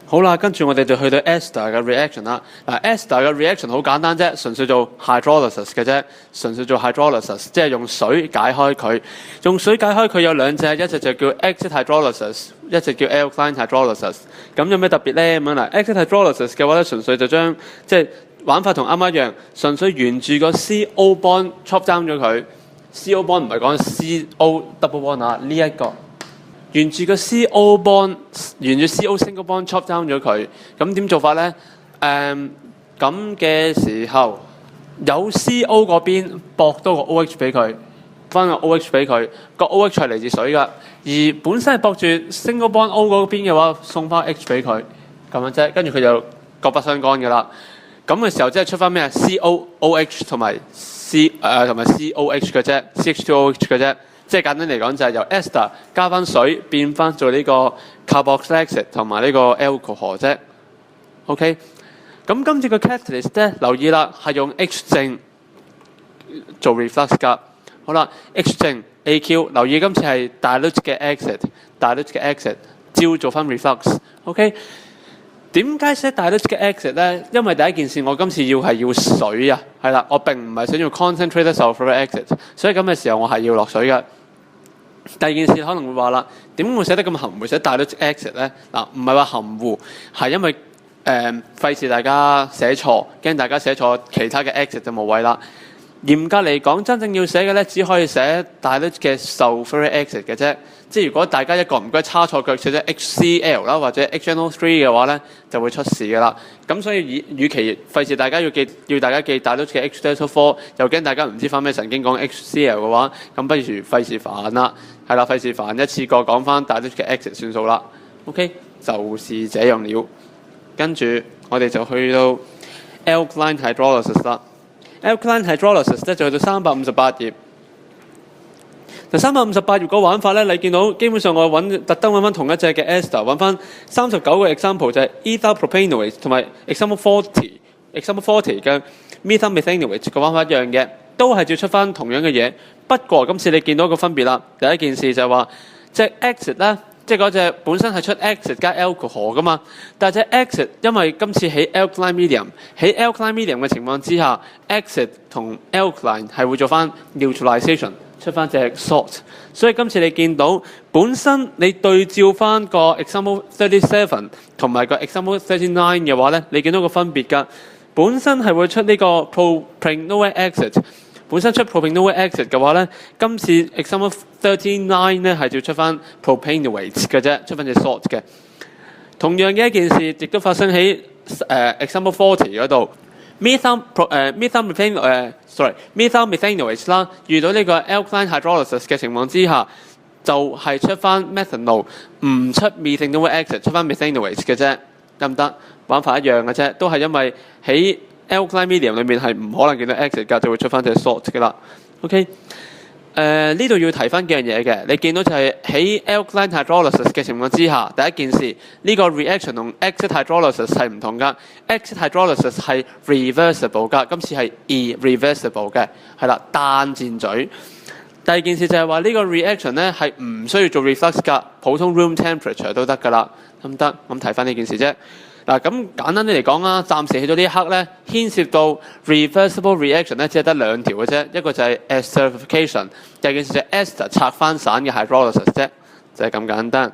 好啦，跟住我哋就去到 ester 嘅 reaction 啦。嗱 ester 嘅 reaction 好簡單啫，純粹做 hydrolysis 嘅啫，純粹做 hydrolysis， 即係用水解開佢。用水解開佢有兩隻，一隻就叫 acid hydrolysis， 一隻叫 alkaline hydrolysis。咁有咩特別咧？咁樣嗱 acid hydrolysis 嘅話咧，純粹就將即係玩法同啱啱一樣，純粹沿住個 CO bond chop down 咗佢。CO bond 唔係講 CO double bond 啊，呢一個。沿住個 CO bond， 沿住 CO single bond chop down 咗佢，咁點做法咧？咁嘅時候，有 CO 嗰邊駁多個 OH 俾佢，翻個 OH 俾佢，個 OH 係嚟自水㗎，而本身係駁住 single bond O 嗰邊嘅話，送翻 H 俾佢，咁樣啫，跟住佢就各不相干㗎啦。咁嘅時候即係出翻咩啊？COOH 同埋 COH 嘅啫 ，CH2OH 嘅啫。即係簡單嚟講，就係由 ester 加翻水變翻做呢個 carboxylic acid 同埋呢個 alcohol 啫。OK， 咁今次個 catalyst 咧，留意啦，係用 H 正做 reflux 㗎。好啦 ，H 正 AQ， 留意今次係 dilute 嘅 acid，dilute 嘅 acid 照做翻 reflux。OK， 點解寫 dilute 嘅 acid 咧？因為第一件事我今次要水啊，係啦，我並唔係想要 concentrated sulfuric acid， 所以咁嘅時候我係要落水嘅。第二件事可能會話啦，點解會寫得咁含糊，寫 dilute acid 咧？嗱，唔係話含糊，係因為費事大家寫錯，驚大家寫錯其他嘅 acid 就冇謂啦。嚴格嚟講，真正要寫嘅咧，只可以寫 dilute 嘅 sulfuric acid 嘅啫。即係如果大家一個唔該差錯腳寫咗 HCl 啦或者 HNO3 嘅話咧，就會出事㗎啦。咁所以與其費事大家要大家記 dilute 嘅 H2SO4， 又驚大家唔知翻咩神經講 HCl 嘅話，咁不如費事煩啦，係啦，費事煩一次過講翻 dilute 嘅 acid 算數啦。OK， 就是這樣了。跟住我哋就去到 alkaline hydrolysis 啦。alkaline hydrolysis 咧就去到358頁。嗱358頁個玩法咧，你見到基本上我特登揾翻同一隻嘅 ester， 揾翻39個 example 就係 ethyl propanoate 同埋 example 40嘅 methyl methanoate 個玩法一樣嘅，都係照出翻同樣嘅嘢。不過今次你見到個分別啦，第一件事就係話隻 acid 咧，即係嗰隻本身係出 acid 加 alcohol 噶嘛，但係隻 acid 因為今次喺 alkaline medium 嘅情況之下 ，acid 同 alkaline 係會做翻 neutralization。出翻隻 salt， 所以今次你見到本身你對照翻個 example 37同埋個 example 39嘅話咧，你見到個分別㗎。本身係會出呢個 propanoic acid， 本身出 propanoic acid 嘅話咧，今次 example 39咧係要出翻 propanoate 嘅啫，出翻隻 salt 嘅。同樣嘅一件事，亦都發生喺example 40嗰度。methyl methanoate 啦，遇到呢個 alkaline hydrolysis 嘅情況之下，就係出翻 methanol， 唔出 methanoic acid， 出翻 methanoate 嘅啫，得唔得？玩法一樣嘅啫，都係因為喺 alkaline medium 裏面係唔可能見到 acid 㗎，就會出翻隻 salt 㗎啦。OK， 呢度要提翻幾樣嘢嘅，你見到就係喺 alkaline hydrolysis 嘅情況之下，第一件事呢個 reaction 同 acid hydrolysis 係唔同㗎。acid hydrolysis 係 reversible 㗎，今次係 irreversible 嘅，係啦，單箭嘴。第二件事就係話呢個 reaction 咧係唔需要做 reflux 㗎，普通 room temperature 都得㗎啦，得唔得？咁提翻呢件事啫。嗱，咁簡單啲嚟講啦，暫時去到呢一刻咧，牽涉到 reversible reaction 咧，只係得兩條嘅啫，一個就係 esterification， 第二件事就係 ester 拆翻散嘅 hydrolysis 啫，就係咁簡單。